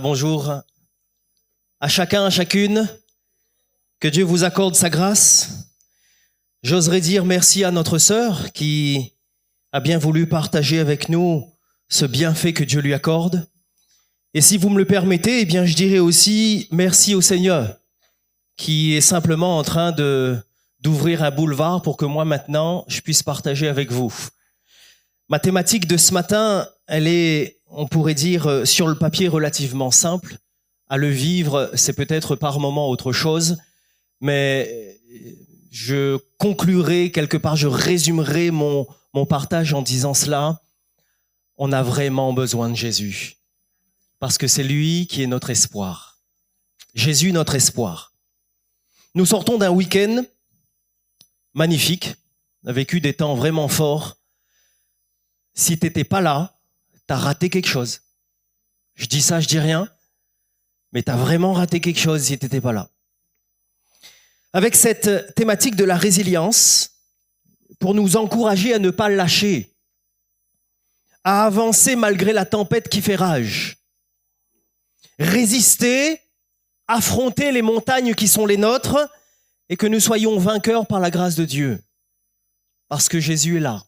Bonjour à chacun, à chacune. Que Dieu vous accorde sa grâce. J'oserais dire merci à notre sœur qui a bien voulu partager avec nous ce bienfait que Dieu lui accorde. Et si vous me le permettez, eh bien, je dirais aussi merci au Seigneur qui est simplement en train d'ouvrir un boulevard pour que moi maintenant je puisse partager avec vous. Ma thématique de ce matin, elle est, on pourrait dire, sur le papier relativement simple. À le vivre, c'est peut-être par moment autre chose, mais je conclurai quelque part, je résumerai mon partage en disant cela. On a vraiment besoin de Jésus, parce que c'est lui qui est notre espoir. Jésus, notre espoir. Nous sortons d'un week-end magnifique, on a vécu des temps vraiment forts. Si t'étais pas là, t'as raté quelque chose. Je dis ça, je dis rien, mais t'as vraiment raté quelque chose si t'étais pas là. Avec cette thématique de la résilience, pour nous encourager à ne pas lâcher, à avancer malgré la tempête qui fait rage, résister, affronter les montagnes qui sont les nôtres et que nous soyons vainqueurs par la grâce de Dieu, parce que Jésus est là.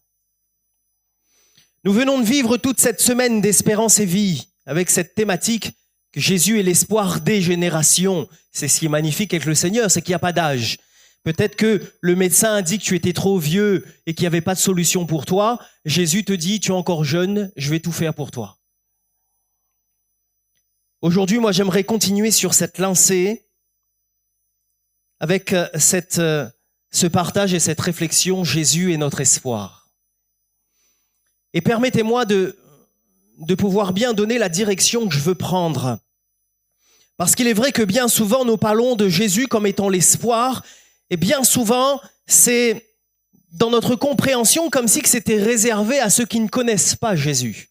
Nous venons de vivre toute cette semaine d'espérance et vie avec cette thématique que Jésus est l'espoir des générations. C'est ce qui est magnifique avec le Seigneur, c'est qu'il n'y a pas d'âge. Peut-être que le médecin a dit que tu étais trop vieux et qu'il n'y avait pas de solution pour toi. Jésus te dit, tu es encore jeune, je vais tout faire pour toi. Aujourd'hui, moi, j'aimerais continuer sur cette lancée avec ce partage et cette réflexion. Jésus est notre espoir. Et permettez-moi de pouvoir bien donner la direction que je veux prendre. Parce qu'il est vrai que bien souvent, nous parlons de Jésus comme étant l'espoir, et bien souvent, c'est dans notre compréhension comme si c'était réservé à ceux qui ne connaissent pas Jésus.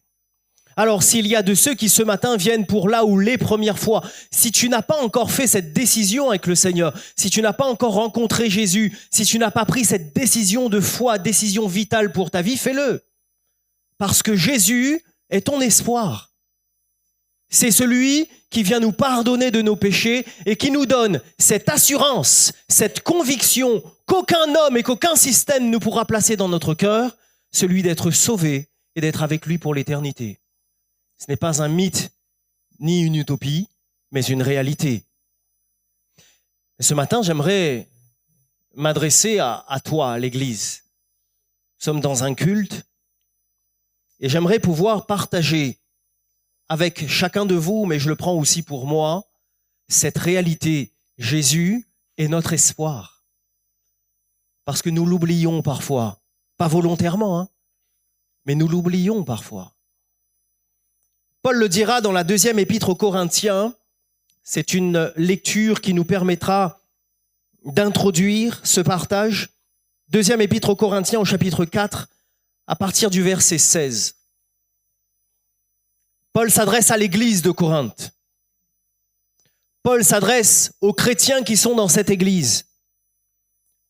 Alors, s'il y a de ceux qui ce matin viennent pour là ou les premières fois, si tu n'as pas encore fait cette décision avec le Seigneur, si tu n'as pas encore rencontré Jésus, si tu n'as pas pris cette décision de foi, décision vitale pour ta vie, fais-le. Parce que Jésus est ton espoir. C'est celui qui vient nous pardonner de nos péchés et qui nous donne cette assurance, cette conviction qu'aucun homme et qu'aucun système ne pourra placer dans notre cœur, celui d'être sauvé et d'être avec lui pour l'éternité. Ce n'est pas un mythe ni une utopie, mais une réalité. Et ce matin, j'aimerais m'adresser à toi, à l'Église. Nous sommes dans un culte. Et j'aimerais pouvoir partager avec chacun de vous, mais je le prends aussi pour moi, cette réalité. Jésus est notre espoir. Parce que nous l'oublions parfois. Pas volontairement, mais nous l'oublions parfois. Paul le dira dans la 2e épître aux Corinthiens. C'est une lecture qui nous permettra d'introduire ce partage. 2e épître aux Corinthiens au chapitre 4, à partir du verset 16. Paul s'adresse à l'église de Corinthe. Paul s'adresse aux chrétiens qui sont dans cette église.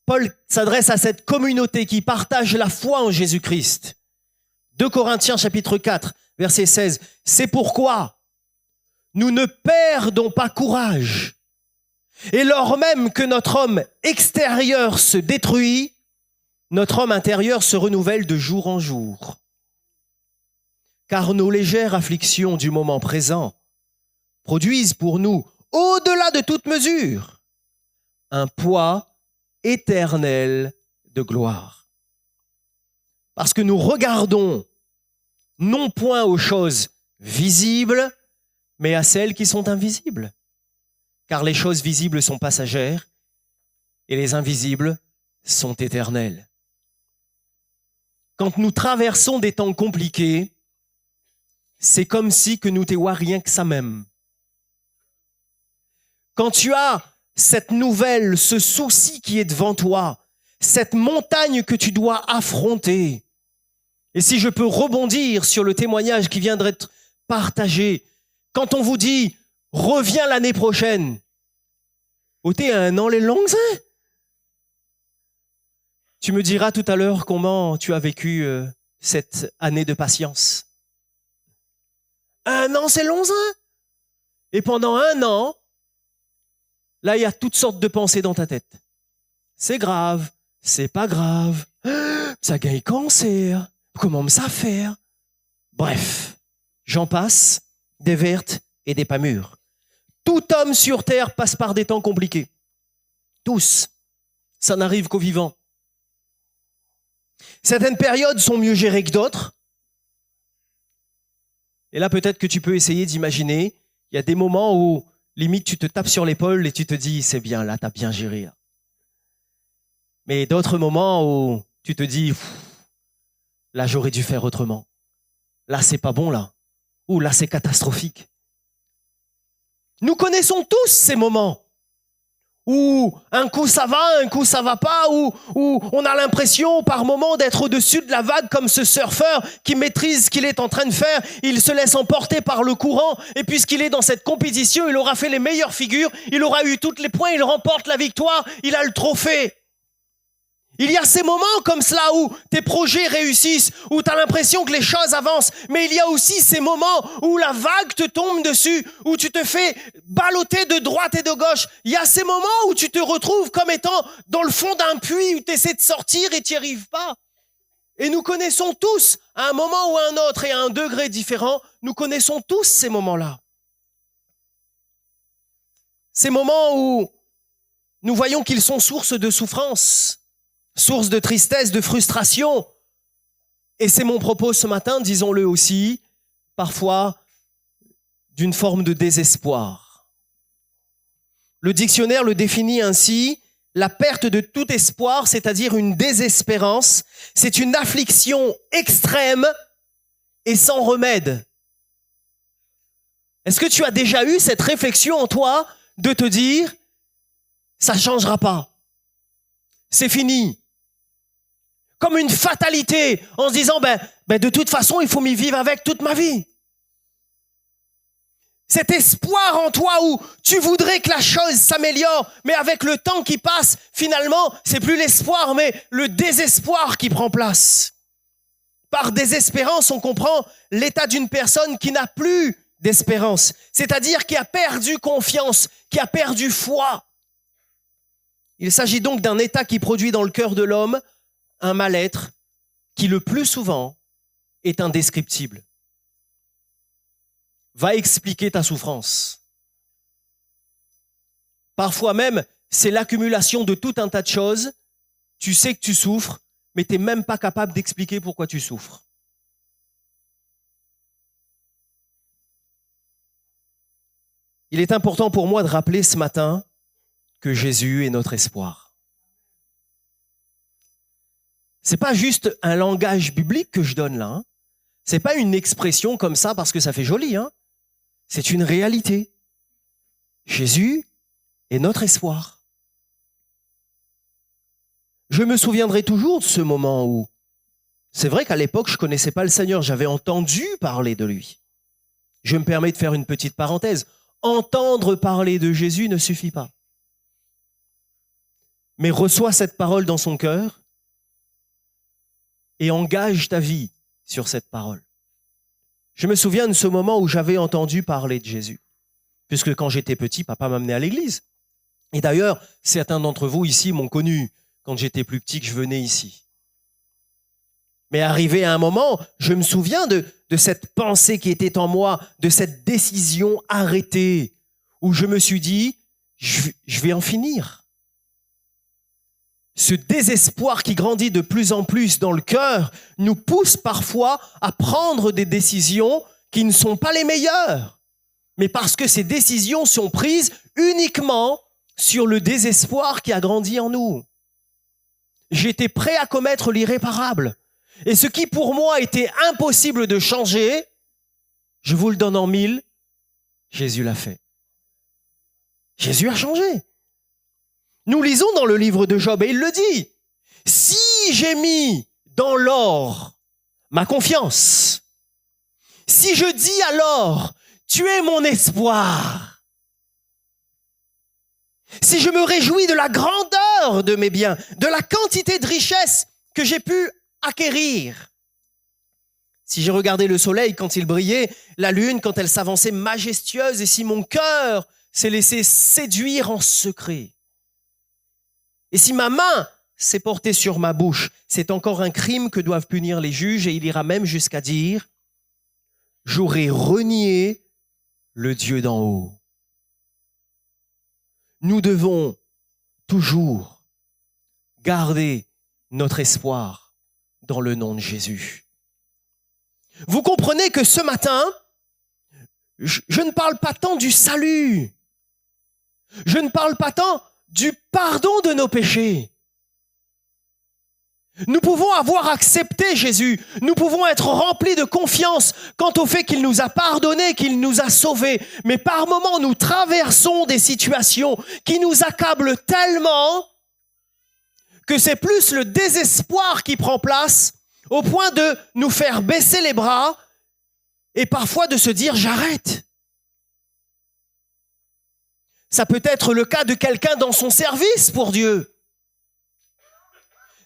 Paul s'adresse à cette communauté qui partage la foi en Jésus-Christ. 2 Corinthiens chapitre 4, verset 16. C'est pourquoi nous ne perdons pas courage. Et lors même que notre homme extérieur se détruit, notre homme intérieur se renouvelle de jour en jour. Car nos légères afflictions du moment présent produisent pour nous, au-delà de toute mesure, un poids éternel de gloire. Parce que nous regardons non point aux choses visibles, mais à celles qui sont invisibles. Car les choses visibles sont passagères et les invisibles sont éternelles. Quand nous traversons des temps compliqués, c'est comme si que nous t'évoions rien que ça même. Quand tu as cette nouvelle, ce souci qui est devant toi, cette montagne que tu dois affronter, et si je peux rebondir sur le témoignage qui vient d'être partagé, quand on vous dit « reviens l'année prochaine », oh t'es un an les longues, hein? Tu me diras tout à l'heure comment tu as vécu cette année de patience. 1 an, c'est long, hein? Et pendant 1 an, là, il y a toutes sortes de pensées dans ta tête. C'est grave, c'est pas grave, ça gagne cancer, comment ça faire? Bref, j'en passe, des vertes et des pas mûres. Tout homme sur terre passe par des temps compliqués. Tous. Ça n'arrive qu'aux vivants. Certaines périodes sont mieux gérées que d'autres. Et là, peut-être que tu peux essayer d'imaginer, il y a des moments où, limite, tu te tapes sur l'épaule et tu te dis, c'est bien, là, t'as bien géré. Là. Mais d'autres moments où tu te dis, là, j'aurais dû faire autrement. Là, c'est pas bon, là. Ou là, c'est catastrophique. Nous connaissons tous ces moments où un coup ça va pas, où on a l'impression par moment d'être au-dessus de la vague comme ce surfeur qui maîtrise ce qu'il est en train de faire. Il se laisse emporter par le courant et puisqu'il est dans cette compétition, il aura fait les meilleures figures, il aura eu tous les points, il remporte la victoire, il a le trophée. Il y a ces moments comme cela où tes projets réussissent, où tu as l'impression que les choses avancent, mais il y a aussi ces moments où la vague te tombe dessus, où tu te fais balloter de droite et de gauche. Il y a ces moments où tu te retrouves comme étant dans le fond d'un puits où tu essaies de sortir et tu n'y arrives pas. Et nous connaissons tous, à un moment ou à un autre et à un degré différent, nous connaissons tous ces moments-là. Ces moments où nous voyons qu'ils sont source de souffrance, source de tristesse, de frustration. Et c'est mon propos ce matin, disons-le aussi, parfois d'une forme de désespoir. Le dictionnaire le définit ainsi, la perte de tout espoir, c'est-à-dire une désespérance, c'est une affliction extrême et sans remède. Est-ce que tu as déjà eu cette réflexion en toi de te dire, ça ne changera pas, c'est fini? Comme une fatalité, en se disant, de toute façon, il faut m'y vivre avec toute ma vie. Cet espoir en toi où tu voudrais que la chose s'améliore, mais avec le temps qui passe, finalement, c'est plus l'espoir, mais le désespoir qui prend place. Par désespérance, on comprend l'état d'une personne qui n'a plus d'espérance, c'est-à-dire qui a perdu confiance, qui a perdu foi. Il s'agit donc d'un état qui produit dans le cœur de l'homme un mal-être qui, le plus souvent, est indescriptible. Va expliquer ta souffrance. Parfois même, c'est l'accumulation de tout un tas de choses. Tu sais que tu souffres, mais tu n'es même pas capable d'expliquer pourquoi tu souffres. Il est important pour moi de rappeler ce matin que Jésus est notre espoir. C'est pas juste un langage biblique que je donne là. Hein. C'est pas une expression comme ça parce que ça fait joli. Hein. C'est une réalité. Jésus est notre espoir. Je me souviendrai toujours de ce moment où, c'est vrai qu'à l'époque, je connaissais pas le Seigneur, j'avais entendu parler de lui. Je me permets de faire une petite parenthèse. Entendre parler de Jésus ne suffit pas. Mais reçois cette parole dans son cœur et engage ta vie sur cette parole. Je me souviens de ce moment où j'avais entendu parler de Jésus, puisque quand j'étais petit, papa m'amenait à l'église. Et d'ailleurs, certains d'entre vous ici m'ont connu quand j'étais plus petit que je venais ici. Mais arrivé à un moment, je me souviens de cette pensée qui était en moi, de cette décision arrêtée, où je me suis dit, je vais en finir. Ce désespoir qui grandit de plus en plus dans le cœur nous pousse parfois à prendre des décisions qui ne sont pas les meilleures, mais parce que ces décisions sont prises uniquement sur le désespoir qui a grandi en nous. J'étais prêt à commettre l'irréparable. Et ce qui pour moi était impossible de changer, je vous le donne en 1000, Jésus l'a fait. Jésus a changé. Nous lisons dans le livre de Job, et il le dit, « Si j'ai mis dans l'or ma confiance, si je dis alors, tu es mon espoir, si je me réjouis de la grandeur de mes biens, de la quantité de richesses que j'ai pu acquérir, si j'ai regardé le soleil quand il brillait, la lune quand elle s'avançait majestueuse, et si mon cœur s'est laissé séduire en secret, et si ma main s'est portée sur ma bouche, c'est encore un crime que doivent punir les juges, et il ira même jusqu'à dire « J'aurais renié le Dieu d'en haut ». Nous devons toujours garder notre espoir dans le nom de Jésus. Vous comprenez que ce matin, je ne parle pas tant du salut, je ne parle pas tant du pardon de nos péchés. Nous pouvons avoir accepté Jésus, nous pouvons être remplis de confiance quant au fait qu'il nous a pardonné, qu'il nous a sauvés, mais par moments nous traversons des situations qui nous accablent tellement que c'est plus le désespoir qui prend place au point de nous faire baisser les bras et parfois de se dire « j'arrête ». Ça peut être le cas de quelqu'un dans son service pour Dieu.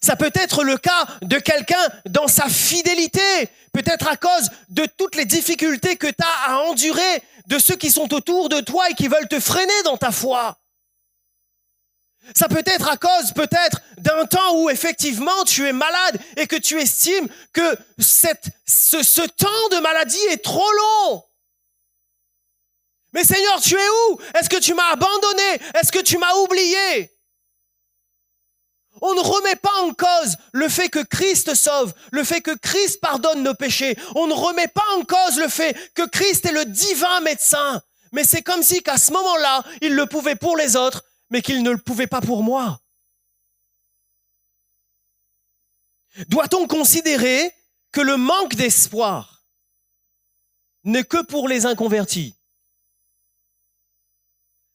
Ça peut être le cas de quelqu'un dans sa fidélité, peut-être à cause de toutes les difficultés que tu as à endurer, de ceux qui sont autour de toi et qui veulent te freiner dans ta foi. Ça peut être à cause peut-être d'un temps où effectivement tu es malade et que tu estimes que ce temps de maladie est trop long. Mais Seigneur, tu es où? Est-ce que tu m'as abandonné? Est-ce que tu m'as oublié? On ne remet pas en cause le fait que Christ sauve, le fait que Christ pardonne nos péchés. On ne remet pas en cause le fait que Christ est le divin médecin. Mais c'est comme si qu'à ce moment-là, il le pouvait pour les autres, mais qu'il ne le pouvait pas pour moi. Doit-on considérer que le manque d'espoir n'est que pour les inconvertis?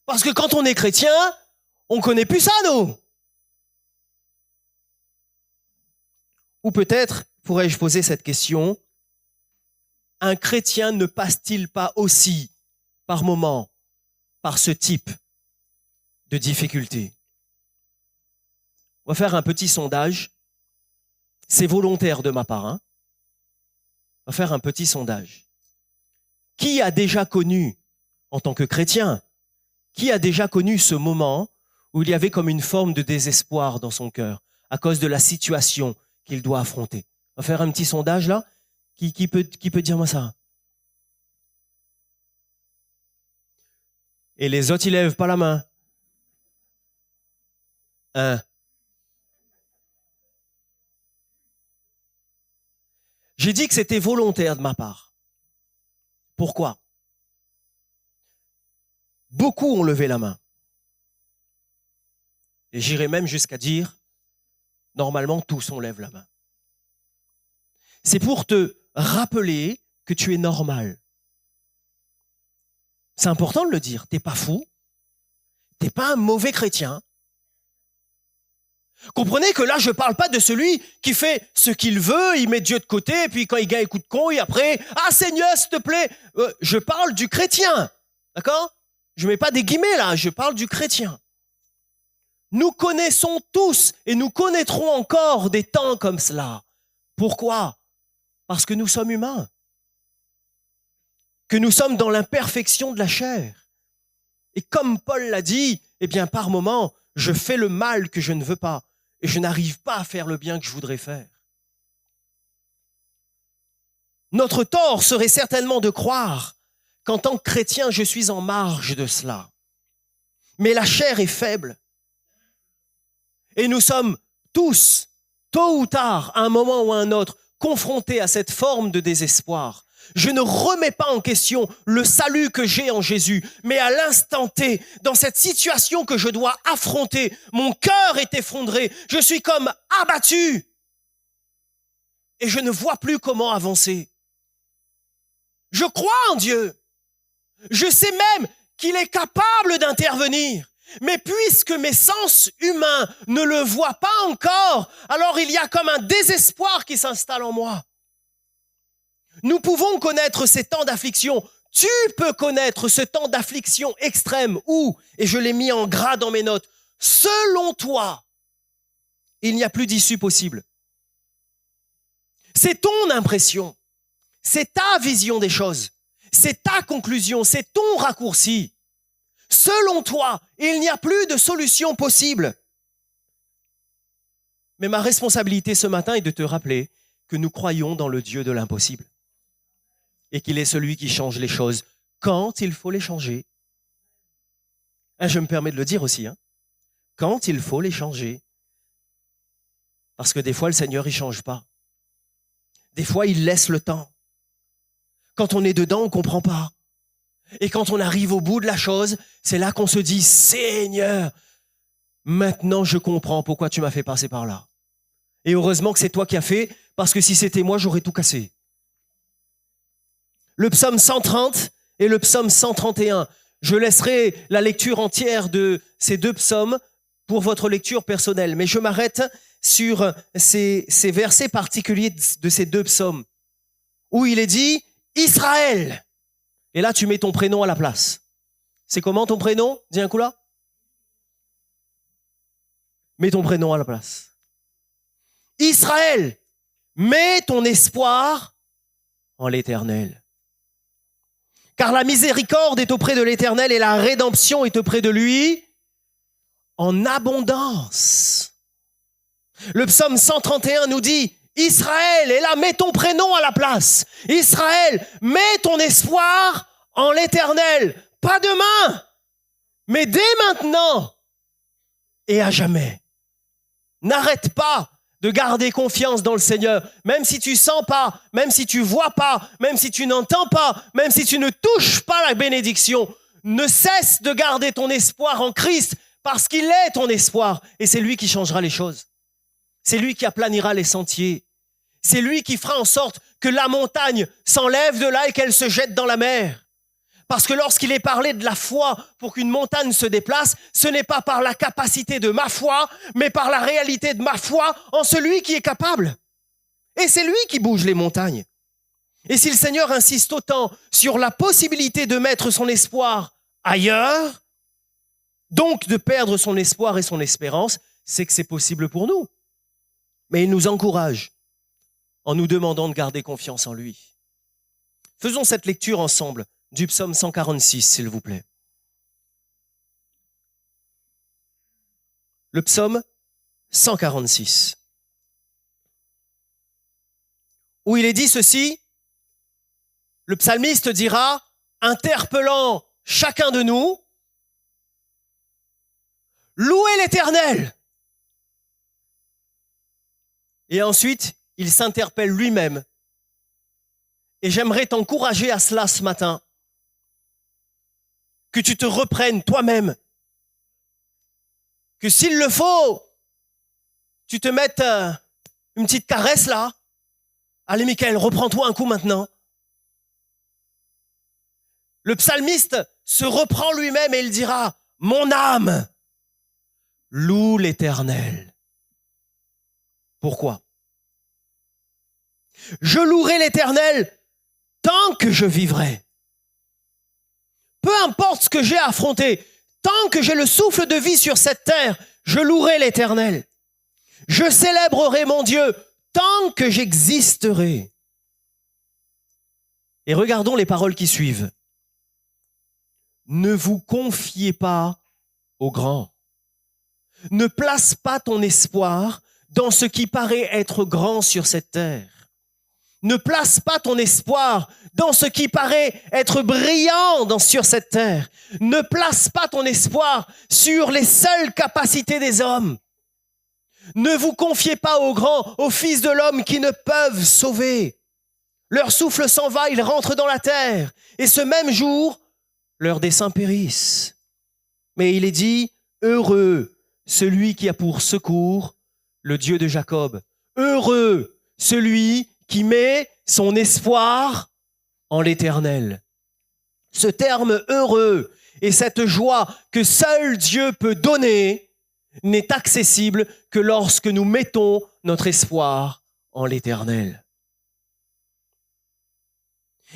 Parce que quand on est chrétien, on connaît plus ça, nous. Ou peut-être, pourrais-je poser cette question, un chrétien ne passe-t-il pas aussi, par moments, par ce type de difficulté? On va faire un petit sondage. C'est volontaire de ma part. On va faire un petit sondage. Qui a déjà connu, en tant que chrétien, qui a déjà connu ce moment où il y avait comme une forme de désespoir dans son cœur à cause de la situation qu'il doit affronter? On va faire un petit sondage là. Qui peut dire moi ça? Et les autres, ils lèvent pas la main. J'ai dit que c'était volontaire de ma part. Pourquoi? Beaucoup ont levé la main. Et j'irai même jusqu'à dire, normalement, tous on lève la main. C'est pour te rappeler que tu es normal. C'est important de le dire. T'es pas fou. T'es pas un mauvais chrétien. Comprenez que là, je parle pas de celui qui fait ce qu'il veut, il met Dieu de côté, et puis quand il gagne un coup de con, et après, « Ah Seigneur, s'il te plaît !» Je parle du chrétien. D'accord? Je mets pas des guillemets là, je parle du chrétien. Nous connaissons tous, et nous connaîtrons encore des temps comme cela. Pourquoi? Parce que nous sommes humains. Que nous sommes dans l'imperfection de la chair. Et comme Paul l'a dit, eh bien, par moments, je fais le mal que je ne veux pas. Et je n'arrive pas à faire le bien que je voudrais faire. Notre tort serait certainement de croire qu'en tant que chrétien, je suis en marge de cela. Mais la chair est faible. Et nous sommes tous, tôt ou tard, à un moment ou à un autre, confrontés à cette forme de désespoir. Je ne remets pas en question le salut que j'ai en Jésus, mais à l'instant T, dans cette situation que je dois affronter, mon cœur est effondré, je suis comme abattu et je ne vois plus comment avancer. Je crois en Dieu, je sais même qu'il est capable d'intervenir, mais puisque mes sens humains ne le voient pas encore, alors il y a comme un désespoir qui s'installe en moi. Nous pouvons connaître ces temps d'affliction. Tu peux connaître ce temps d'affliction extrême où, et je l'ai mis en gras dans mes notes, selon toi, il n'y a plus d'issue possible. C'est ton impression. c'est ta vision des choses, c'est ta conclusion, c'est ton raccourci. Selon toi, il n'y a plus de solution possible. Mais ma responsabilité ce matin est de te rappeler que nous croyons dans le Dieu de l'impossible et qu'il est celui qui change les choses quand il faut les changer. Je me permets de le dire aussi, quand il faut les changer. Parce que des fois, le Seigneur, il ne change pas. Des fois, il laisse le temps. Quand on est dedans, on ne comprend pas. Et quand on arrive au bout de la chose, c'est là qu'on se dit, Seigneur, maintenant je comprends pourquoi tu m'as fait passer par là. Et heureusement que c'est toi qui as fait, parce que si c'était moi, j'aurais tout cassé. Le psaume 130 et le psaume 131. Je laisserai la lecture entière de ces deux psaumes pour votre lecture personnelle. Mais je m'arrête sur ces versets particuliers de ces deux psaumes, où il est dit « Israël ». Et là, tu mets ton prénom à la place. C'est comment ton prénom? Dis un coup là. Mets ton prénom à la place. Israël, mets ton espoir en l'Éternel. Car la miséricorde est auprès de l'Éternel et la rédemption est auprès de lui en abondance. Le psaume 131 nous dit « Israël », et là, mets ton prénom à la place. Israël, mets ton espoir en l'Éternel. Pas demain, mais dès maintenant et à jamais. N'arrête pas de garder confiance dans le Seigneur, même si tu sens pas, même si tu vois pas, même si tu n'entends pas, même si tu ne touches pas la bénédiction. Ne cesse de garder ton espoir en Christ parce qu'il est ton espoir et c'est lui qui changera les choses. C'est lui qui aplanira les sentiers. C'est lui qui fera en sorte que la montagne s'enlève de là et qu'elle se jette dans la mer. Parce que lorsqu'il est parlé de la foi pour qu'une montagne se déplace, ce n'est pas par la capacité de ma foi, mais par la réalité de ma foi en celui qui est capable. Et c'est lui qui bouge les montagnes. Et si le Seigneur insiste autant sur la possibilité de mettre son espoir ailleurs, donc de perdre son espoir et son espérance, c'est que c'est possible pour nous. Mais il nous encourage en nous demandant de garder confiance en lui. Faisons cette lecture ensemble du psaume 146, s'il vous plaît. Le psaume 146, où il est dit ceci, le psalmiste dira, interpellant chacun de nous, « Louez l'Éternel !» Et ensuite, il s'interpelle lui-même. Et j'aimerais t'encourager à cela ce matin, que tu te reprennes toi-même, que s'il le faut, tu te mettes une petite caresse là. Allez Michael, reprends-toi un coup maintenant. Le psalmiste se reprend lui-même et il dira, « Mon âme, loue l'Éternel. » Pourquoi? Je louerai l'Éternel tant que je vivrai. Peu importe ce que j'ai à affronter, tant que j'ai le souffle de vie sur cette terre, je louerai l'Éternel. Je célébrerai mon Dieu tant que j'existerai. Et regardons les paroles qui suivent. Ne vous confiez pas aux grands. Ne place pas ton espoir dans ce qui paraît être grand sur cette terre. Ne place pas ton espoir dans ce qui paraît être brillant sur cette terre. Ne place pas ton espoir sur les seules capacités des hommes. Ne vous confiez pas aux grands, aux fils de l'homme qui ne peuvent sauver. Leur souffle s'en va, ils rentrent dans la terre. Et ce même jour, leurs desseins périssent. Mais il est dit, heureux celui qui a pour secours le Dieu de Jacob. Heureux celui qui met son espoir en l'Éternel. Ce terme heureux et cette joie que seul Dieu peut donner n'est accessible que lorsque nous mettons notre espoir en l'Éternel.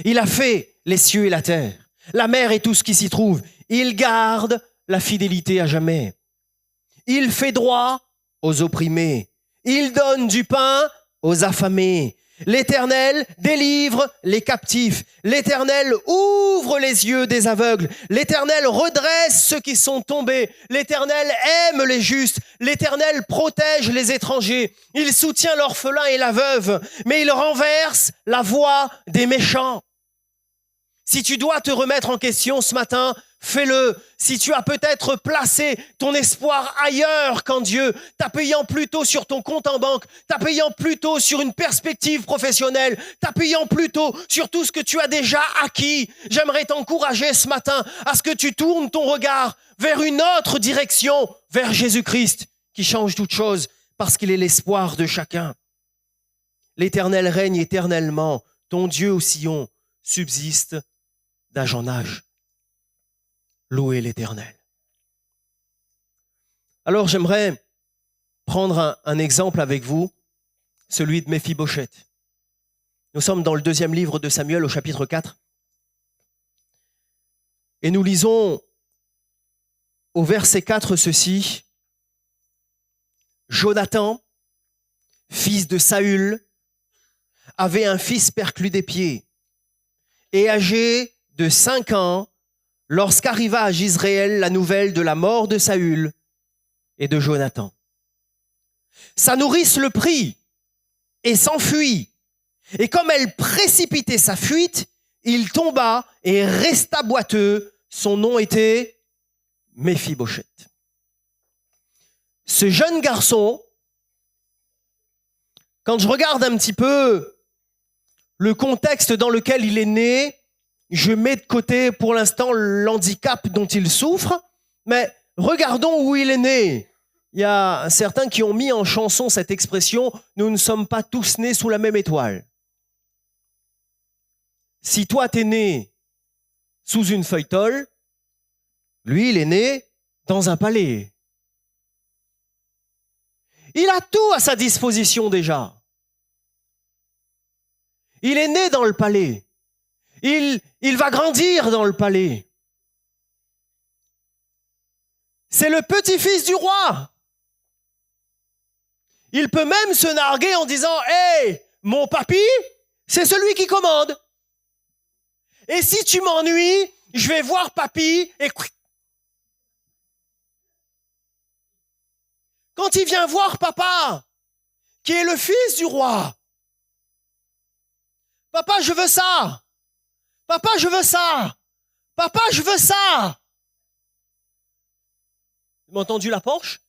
Il a fait les cieux et la terre, la mer et tout ce qui s'y trouve. Il garde la fidélité à jamais. Il fait droit aux opprimés. Il donne du pain aux affamés. L'Éternel délivre les captifs. L'Éternel ouvre les yeux des aveugles. L'Éternel redresse ceux qui sont tombés. L'Éternel aime les justes. L'Éternel protège les étrangers. Il soutient l'orphelin et la veuve, mais il renverse la voix des méchants. Si tu dois te remettre en question ce matin, fais-le. Si tu as peut-être placé ton espoir ailleurs qu'en Dieu, t'appuyant plutôt sur ton compte en banque, t'appuyant plutôt sur une perspective professionnelle, t'appuyant plutôt sur tout ce que tu as déjà acquis, j'aimerais t'encourager ce matin à ce que tu tournes ton regard vers une autre direction, vers Jésus-Christ, qui change toute chose parce qu'il est l'espoir de chacun. L'Éternel règne éternellement, ton Dieu au Sion subsiste d'âge en âge. Louez l'Éternel. Alors j'aimerais prendre un exemple avec vous, celui de Méphibosheth. Nous sommes dans le 2e livre de Samuel au chapitre 4. Et nous lisons au verset 4 ceci. Jonathan, fils de Saül, avait un fils perclus des pieds et âgé de 5 ans, lorsqu'arriva à Jizréel la nouvelle de la mort de Saül et de Jonathan. Sa nourrice le prit et s'enfuit. Et comme elle précipitait sa fuite, il tomba et resta boiteux. Son nom était Méphibosheth. Ce jeune garçon, quand je regarde un petit peu le contexte dans lequel il est né, je mets de côté pour l'instant l'handicap dont il souffre, mais regardons où il est né. Il y a certains qui ont mis en chanson cette expression « Nous ne sommes pas tous nés sous la même étoile ». Si toi t'es né sous une feuille-tôle, lui il est né dans un palais. Il a tout à sa disposition déjà. Il est né dans le palais. Il va grandir dans le palais. C'est le petit-fils du roi. Il peut même se narguer en disant « Hey, mon papy, c'est celui qui commande. Et si tu m'ennuies, je vais voir papy et... » Quand il vient voir papa, qui est le fils du roi, « Papa, je veux ça. Papa, je veux ça. Papa, je veux ça. » Vous m'avez entendu la Porsche?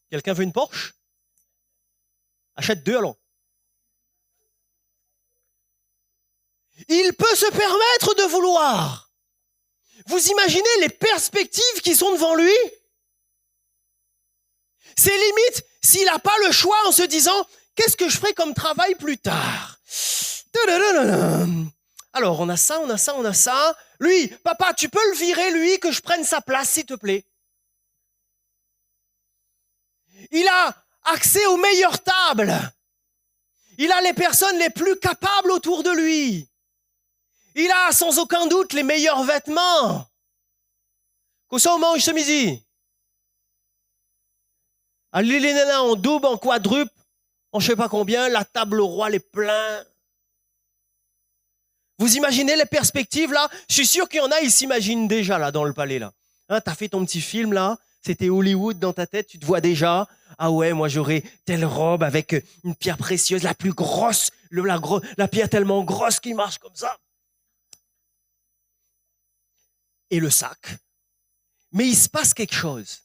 Quelqu'un veut une Porsche? Achète 2 alors. Il peut se permettre de vouloir. Vous imaginez les perspectives qui sont devant lui? C'est limite s'il n'a pas le choix en se disant « Qu'est-ce que je ferai comme travail plus tard ?» Alors, on a ça, on a ça, on a ça. Lui, papa, tu peux le virer, lui, que je prenne sa place, s'il te plaît. Il a accès aux meilleures tables. Il a les personnes les plus capables autour de lui. Il a sans aucun doute les meilleurs vêtements. Qu'au ça on mange ce midi? Allez les nanas en double, en quadruple, en je sais pas combien, la table au roi, les pleins. Vous imaginez les perspectives là? Je suis sûr qu'il y en a, ils s'imaginent déjà là dans le palais là. Hein, t'as fait ton petit film là, c'était Hollywood dans ta tête, tu te vois déjà. Ah ouais, moi j'aurais telle robe avec une pierre précieuse, la plus grosse, la pierre tellement grosse qui marche comme ça. Et le sac. Mais il se passe quelque chose.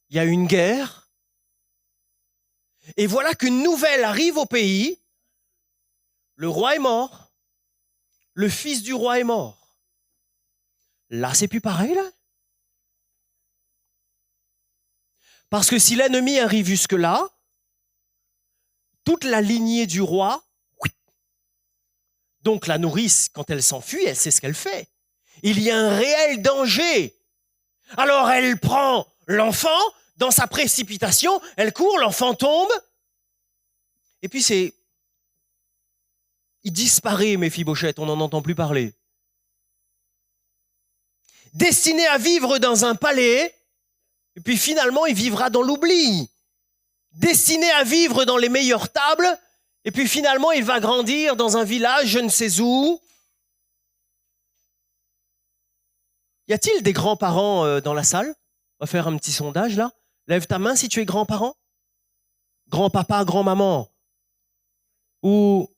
Il y a une guerre. Et voilà qu'une nouvelle arrive au pays. Le roi est mort. Le fils du roi est mort. Là, c'est plus pareil, là. Parce que si l'ennemi arrive jusque-là, toute la lignée du roi, donc la nourrice, quand elle s'enfuit, elle sait ce qu'elle fait. Il y a un réel danger. Alors elle prend l'enfant, dans sa précipitation, elle court, l'enfant tombe. Et puis il disparaît, Méphibosheth, on n'en entend plus parler. Destiné à vivre dans un palais, Et puis finalement, il vivra dans l'oubli, destiné à vivre dans les meilleures tables. Et puis finalement, il va grandir dans un village, je ne sais où. Y a-t-il des grands-parents dans la salle? On va faire un petit sondage là. Lève ta main si tu es grand-parent. Grand-papa, grand-maman. Ou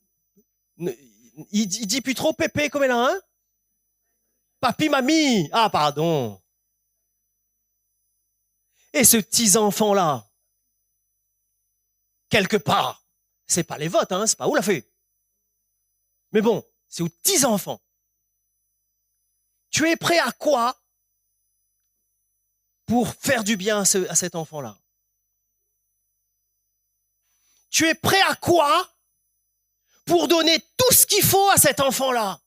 il dit plus trop pépé comme elle a, hein? Papi, mamie. Ah, pardon. Et ce petit enfant-là, quelque part, c'est pas les votes, hein, c'est pas où l'a fait. Mais bon, c'est aux petits enfants. Tu es prêt à quoi pour faire du bien à cet enfant-là? Tu es prêt à quoi pour donner tout ce qu'il faut à cet enfant-là?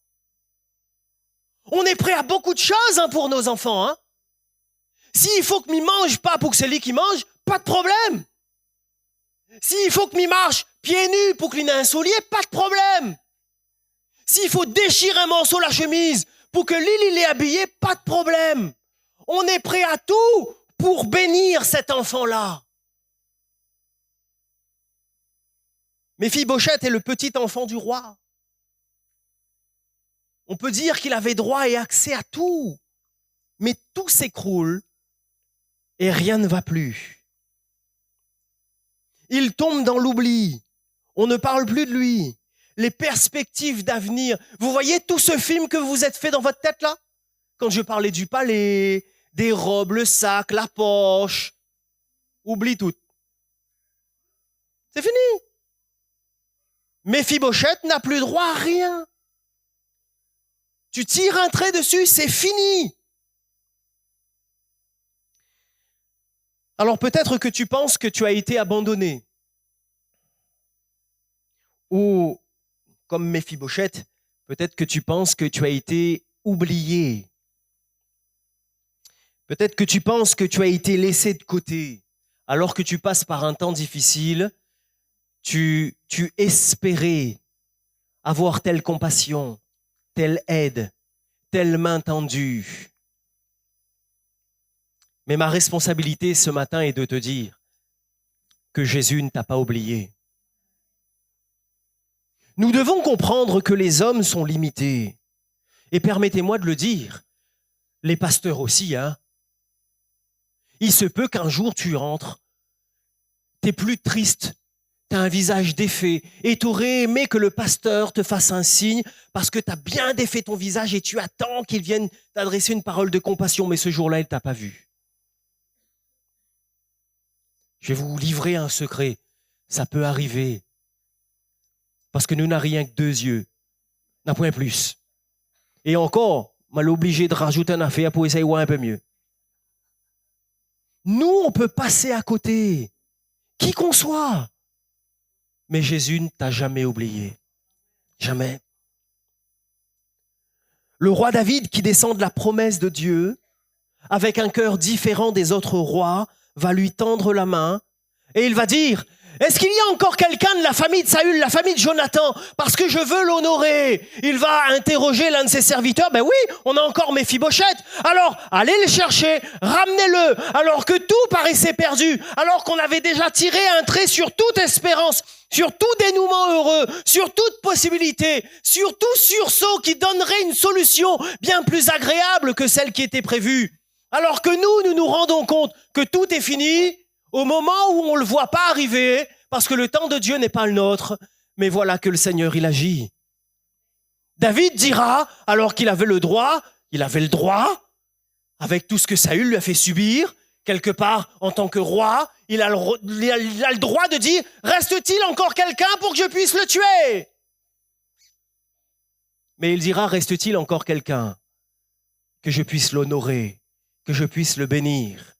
On est prêt à beaucoup de choses pour nos enfants. Hein. S'il faut que m'y mange pas pour que c'est lui qui mange, pas de problème. S'il faut que m'y marche pieds nus pour qu'il ait un soulier, pas de problème. S'il faut déchirer un morceau la chemise pour que Lily il est habillé, pas de problème. On est prêt à tout pour bénir cet enfant-là. Méphibosheth est le petit enfant du roi. On peut dire qu'il avait droit et accès à tout, mais tout s'écroule et rien ne va plus. Il tombe dans l'oubli, on ne parle plus de lui. Les perspectives d'avenir, vous voyez tout ce film que vous vous êtes fait dans votre tête là? Quand je parlais du palais, des robes, le sac, la poche, oublie tout. C'est fini. Méphibosheth n'a plus droit à rien. Tu tires un trait dessus, c'est fini. Alors peut-être que tu penses que tu as été abandonné. Ou, comme Méphibosheth, peut-être que tu penses que tu as été oublié. Peut-être que tu penses que tu as été laissé de côté. Alors que tu passes par un temps difficile, tu espérais avoir telle compassion, telle aide, telle main tendue. Mais ma responsabilité ce matin est de te dire que Jésus ne t'a pas oublié. Nous devons comprendre que les hommes sont limités. Et permettez-moi de le dire, les pasteurs aussi, hein. Il se peut qu'un jour tu rentres, t'es plus triste, t'as un visage défait et t'aurais aimé que le pasteur te fasse un signe parce que t'as bien défait ton visage et tu attends qu'il vienne t'adresser une parole de compassion, mais ce jour-là, il t'a pas vu. Je vais vous livrer un secret, ça peut arriver parce que nous n'avons rien que deux yeux, n'a point plus. Et encore, on m'a obligé de rajouter un affaire pour essayer de voir un peu mieux. Nous, on peut passer à côté, qui qu'on soit. Mais Jésus ne t'a jamais oublié. Jamais. Le roi David, qui descend de la promesse de Dieu, avec un cœur différent des autres rois, va lui tendre la main et il va dire: est-ce qu'il y a encore quelqu'un de la famille de Saül, la famille de Jonathan, parce que je veux l'honorer? Il va interroger l'un de ses serviteurs. Ben oui, on a encore Méphibosheth. Alors, allez le chercher, ramenez-le, alors que tout paraissait perdu, alors qu'on avait déjà tiré un trait sur toute espérance, sur tout dénouement heureux, sur toute possibilité, sur tout sursaut qui donnerait une solution bien plus agréable que celle qui était prévue. Alors que nous nous rendons compte que tout est fini au moment où on ne le voit pas arriver, parce que le temps de Dieu n'est pas le nôtre, mais voilà que le Seigneur, il agit. David dira, alors qu'il avait le droit, avec tout ce que Saül lui a fait subir, quelque part, en tant que roi, il a le droit de dire, reste-t-il encore quelqu'un pour que je puisse le tuer? Mais il dira, reste-t-il encore quelqu'un que je puisse l'honorer, que je puisse le bénir?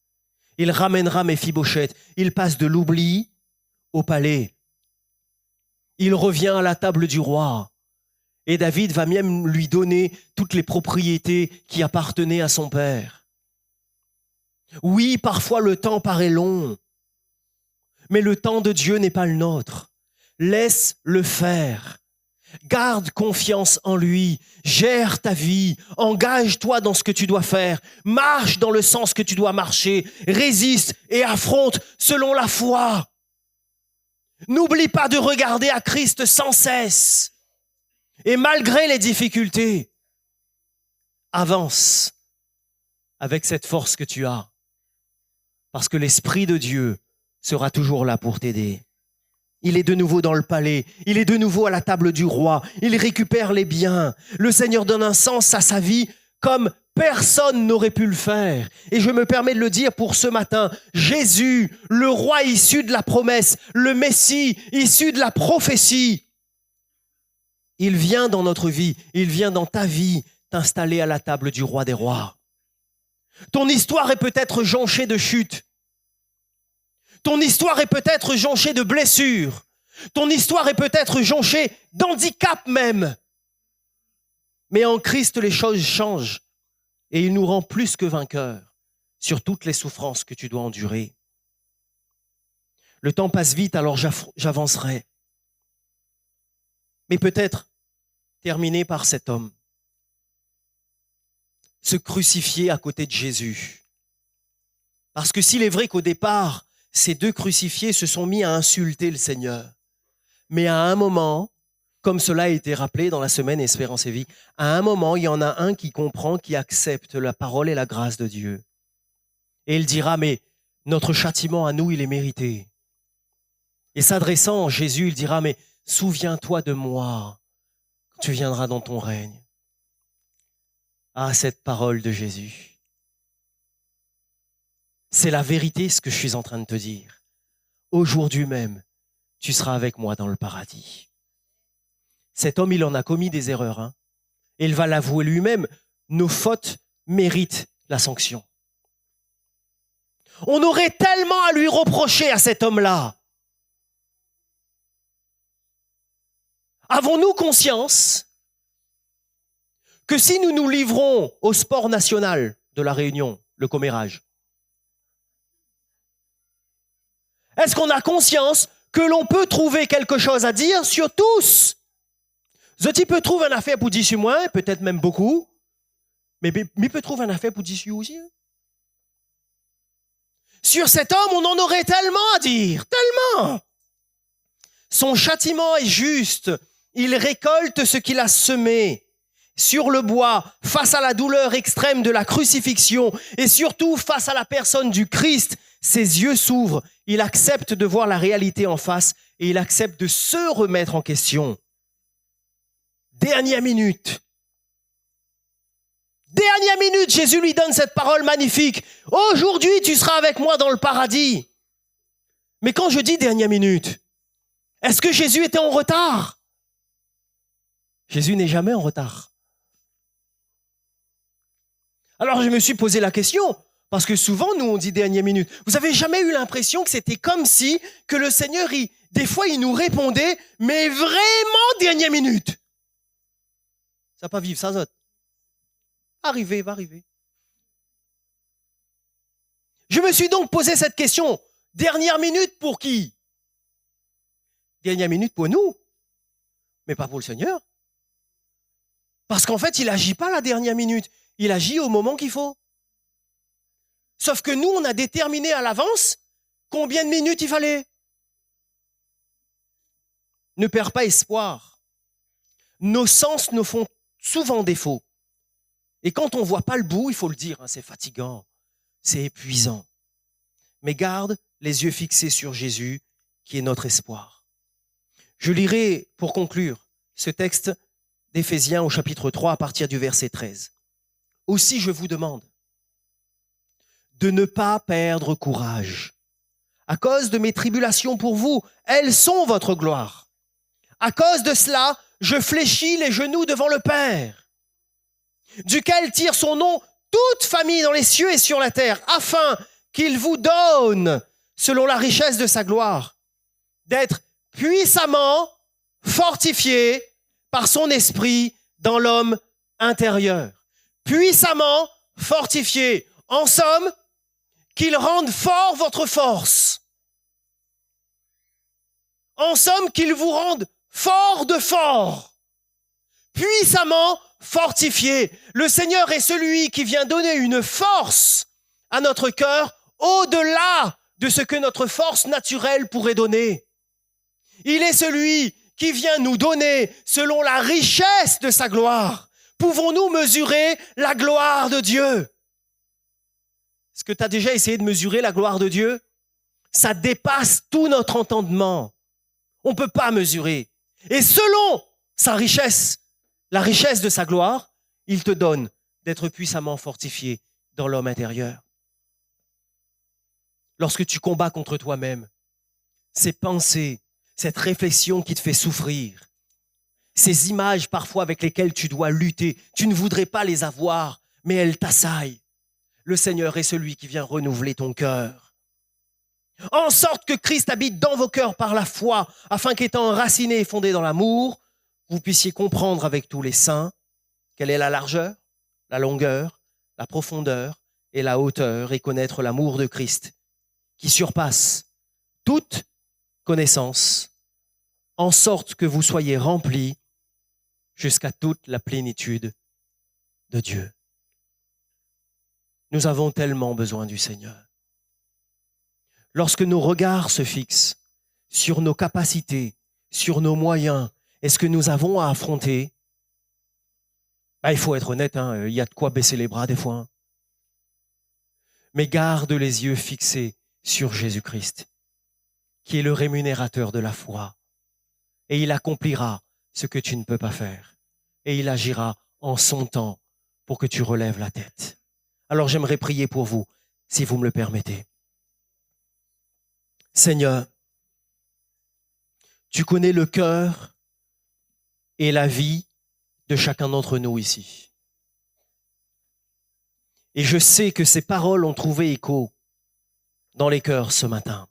Il ramènera Méphibosheth. Il passe de l'oubli au palais. Il revient à la table du roi. Et David va même lui donner toutes les propriétés qui appartenaient à son père. Oui, parfois le temps paraît long, mais le temps de Dieu n'est pas le nôtre. Laisse-le faire. Garde confiance en lui, gère ta vie, engage-toi dans ce que tu dois faire, marche dans le sens que tu dois marcher, résiste et affronte selon la foi. N'oublie pas de regarder à Christ sans cesse. Et malgré les difficultés, avance avec cette force que tu as, parce que l'Esprit de Dieu sera toujours là pour t'aider. Il est de nouveau dans le palais, il est de nouveau à la table du roi, il récupère les biens. Le Seigneur donne un sens à sa vie comme personne n'aurait pu le faire. Et je me permets de le dire pour ce matin, Jésus, le roi issu de la promesse, le Messie issu de la prophétie, il vient dans notre vie, il vient dans ta vie t'installer à la table du roi des rois. Ton histoire est peut-être jonchée de chutes. Ton histoire est peut-être jonchée de blessures. Ton histoire est peut-être jonchée d'handicap même. Mais en Christ, les choses changent et il nous rend plus que vainqueurs sur toutes les souffrances que tu dois endurer. Le temps passe vite, alors j'avancerai. Mais peut-être terminer par cet homme. Se crucifier à côté de Jésus. Parce que s'il est vrai qu'au départ, ces deux crucifiés se sont mis à insulter le Seigneur. Mais à un moment, comme cela a été rappelé dans la semaine Espérance et Vie, à un moment, il y en a un qui comprend, qui accepte la parole et la grâce de Dieu. Et il dira, mais notre châtiment à nous, il est mérité. Et s'adressant à Jésus, il dira, mais souviens-toi de moi quand tu viendras dans ton règne. Ah, cette parole de Jésus. C'est la vérité ce que je suis en train de te dire. Aujourd'hui même, tu seras avec moi dans le paradis. Cet homme, il en a commis des erreurs. Hein, et il va l'avouer lui-même. Nos fautes méritent la sanction. On aurait tellement à lui reprocher à cet homme-là. Avons-nous conscience que si nous nous livrons au sport national de la Réunion, le commérage, est-ce qu'on a conscience que l'on peut trouver quelque chose à dire sur tous? Ce type peut trouver un affaire pour dire sur moi, peut-être même beaucoup, mais peut trouver un affaire pour dire sur aussi. Hein? Sur cet homme, on en aurait tellement à dire, tellement. Son châtiment est juste, il récolte ce qu'il a semé. Sur le bois, face à la douleur extrême de la crucifixion et surtout face à la personne du Christ, ses yeux s'ouvrent, il accepte de voir la réalité en face et il accepte de se remettre en question. Dernière minute, Jésus lui donne cette parole magnifique. Aujourd'hui, tu seras avec moi dans le paradis. Mais quand je dis dernière minute, est-ce que Jésus était en retard? Jésus n'est jamais en retard. Alors je me suis posé la question, parce que souvent nous on dit dernière minute. Vous avez jamais eu l'impression que c'était comme si que le Seigneur, des fois il nous répondait, mais vraiment dernière minute. Ça va pas vivre, ça zote. Va arriver. Je me suis donc posé cette question, dernière minute pour qui? Dernière minute pour nous, mais pas pour le Seigneur. Parce qu'en fait, il n'agit pas la dernière minute. Il agit au moment qu'il faut. Sauf que nous, on a déterminé à l'avance combien de minutes il fallait. Ne perds pas espoir. Nos sens nous font souvent défaut. Et quand on ne voit pas le bout, il faut le dire, hein, c'est fatigant, c'est épuisant. Mais garde les yeux fixés sur Jésus, qui est notre espoir. Je lirai, pour conclure, ce texte d'Éphésiens au chapitre 3 à partir du verset 13. Aussi, je vous demande de ne pas perdre courage. À cause de mes tribulations pour vous, elles sont votre gloire. À cause de cela, je fléchis les genoux devant le Père, duquel tire son nom toute famille dans les cieux et sur la terre, afin qu'il vous donne, selon la richesse de sa gloire, d'être puissamment fortifié par son esprit dans l'homme intérieur. Puissamment fortifié. En somme, qu'il rende fort votre force. En somme, qu'il vous rende fort de fort. puissamment fortifiés. Le Seigneur est celui qui vient donner une force à notre cœur au-delà de ce que notre force naturelle pourrait donner. Il est celui qui vient nous donner selon la richesse de sa gloire. Pouvons-nous mesurer la gloire de Dieu? Est-ce que tu as déjà essayé de mesurer la gloire de Dieu? Ça dépasse tout notre entendement. On ne peut pas mesurer. Et selon sa richesse, la richesse de sa gloire, il te donne d'être puissamment fortifié dans l'homme intérieur. Lorsque tu combats contre toi-même, ces pensées, cette réflexion qui te fait souffrir, ces images parfois avec lesquelles tu dois lutter, tu ne voudrais pas les avoir, mais elles t'assaillent. Le Seigneur est celui qui vient renouveler ton cœur. En sorte que Christ habite dans vos cœurs par la foi, afin qu'étant enracinés et fondés dans l'amour, vous puissiez comprendre avec tous les saints quelle est la largeur, la longueur, la profondeur et la hauteur, et connaître l'amour de Christ, qui surpasse toute connaissance, en sorte que vous soyez remplis jusqu'à toute la plénitude de Dieu. Nous avons tellement besoin du Seigneur. Lorsque nos regards se fixent sur nos capacités, sur nos moyens, et ce que nous avons à affronter, il faut être honnête, il y a de quoi baisser les bras des fois. Mais garde les yeux fixés sur Jésus-Christ, qui est le rémunérateur de la foi. Et il accomplira ce que tu ne peux pas faire. Et il agira en son temps pour que tu relèves la tête. Alors j'aimerais prier pour vous, si vous me le permettez. Seigneur, tu connais le cœur et la vie de chacun d'entre nous ici. Et je sais que ces paroles ont trouvé écho dans les cœurs ce matin.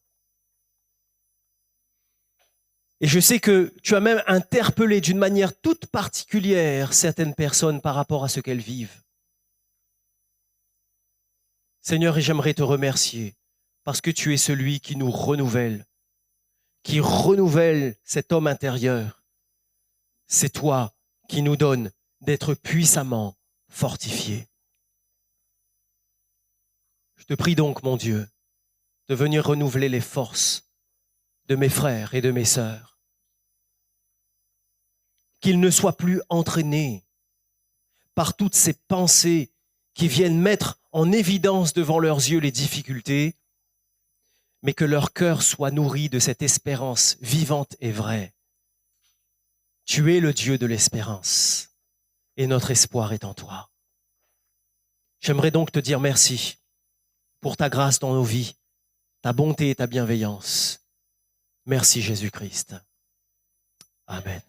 Et je sais que tu as même interpellé d'une manière toute particulière certaines personnes par rapport à ce qu'elles vivent. Seigneur, et j'aimerais te remercier parce que tu es celui qui nous renouvelle, qui renouvelle cet homme intérieur. C'est toi qui nous donne d'être puissamment fortifiés. Je te prie donc, mon Dieu, de venir renouveler les forces de mes frères et de mes sœurs. Qu'ils ne soient plus entraînés par toutes ces pensées qui viennent mettre en évidence devant leurs yeux les difficultés, mais que leur cœur soit nourri de cette espérance vivante et vraie. Tu es le Dieu de l'espérance et notre espoir est en toi. J'aimerais donc te dire merci pour ta grâce dans nos vies, ta bonté et ta bienveillance. Merci Jésus-Christ. Amen.